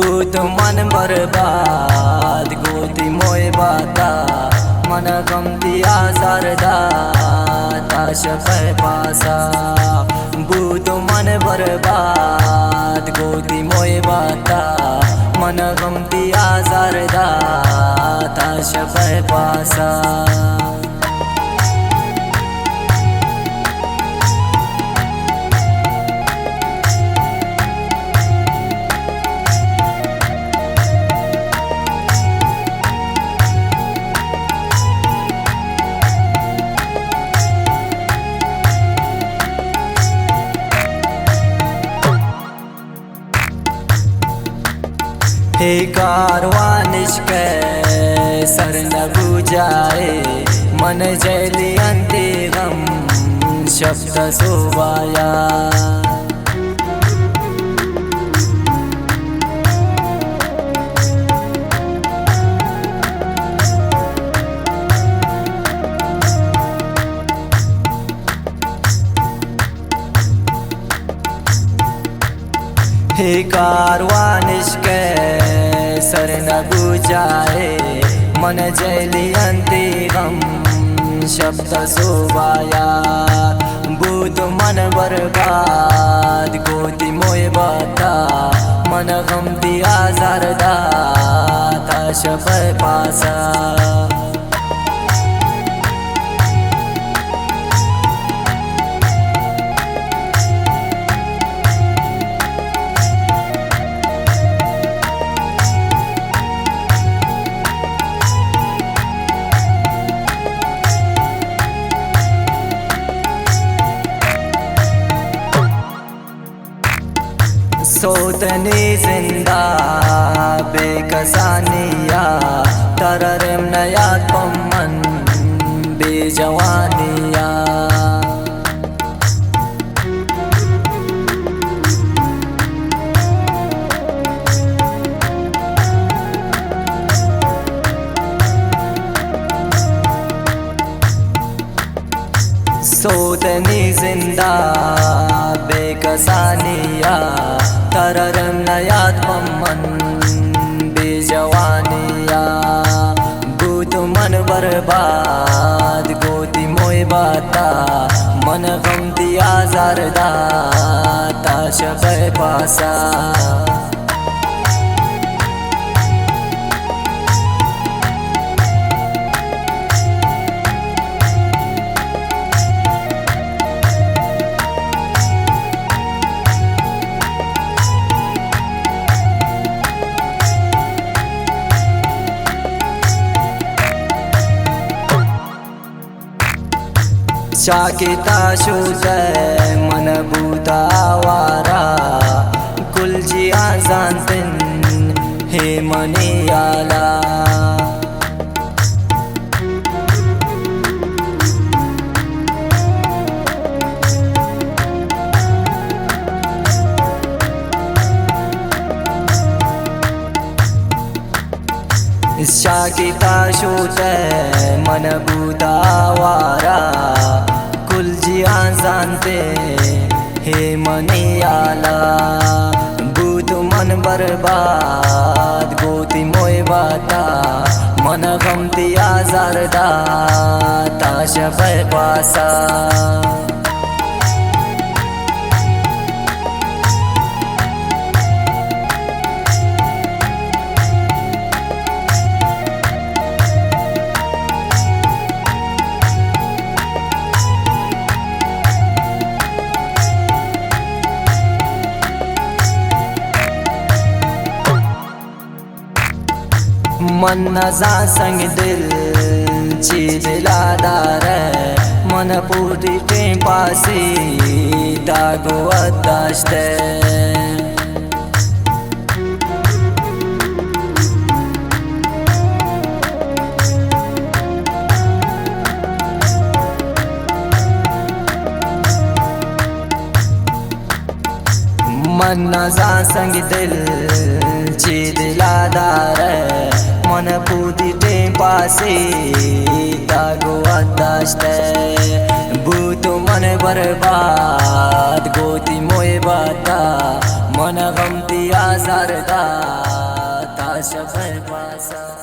भूत मन बर्बाद गोती मोय बाता मन गमती आजारदा ताश पै पासा भूत मन बर्बाद गोती मोय बाता मन गमती आजारदा ताश पै पासा हे कारवानिश के सर न बुझाए मन जैली अंते गम शब्द सोवाया हे कारवानिश के सर न बुझाए मन जैली अंते गम शब्द सोवाया भूत मन बर्बाद गोती मोय बाता मन गमती आजारदा ताश पै पासा सोतनी जिंदा बेकसानिया तररम नया पम्मन बेजवानिया सोतनी जिंदा बेकसानिया तररम नयात पम्मन बेजवानिया भूत मन बर्बाद गोती मोय बाता मन गमती आजारदा ताश पै पासा शाकिता शूत मन भूता वारा कुलजिया जानतिन हे मनियाला शाकिता शूत मन भूता वारा कुलजिया जानते हे मनियाला भूत मन बर्बाद गोती मोय बाता मन गमती आजारदा ताश पै पासा मन नजा संग दिल चीज लादार मन पूरी के पासी दागो अदाश्ते मन नजा संग दिल चीज लादार मन पूरी ते पासे दागो अदाश्ते भूत मन बर्बाद गोती मोय बाता मन गमती आजारदा शबर पासा।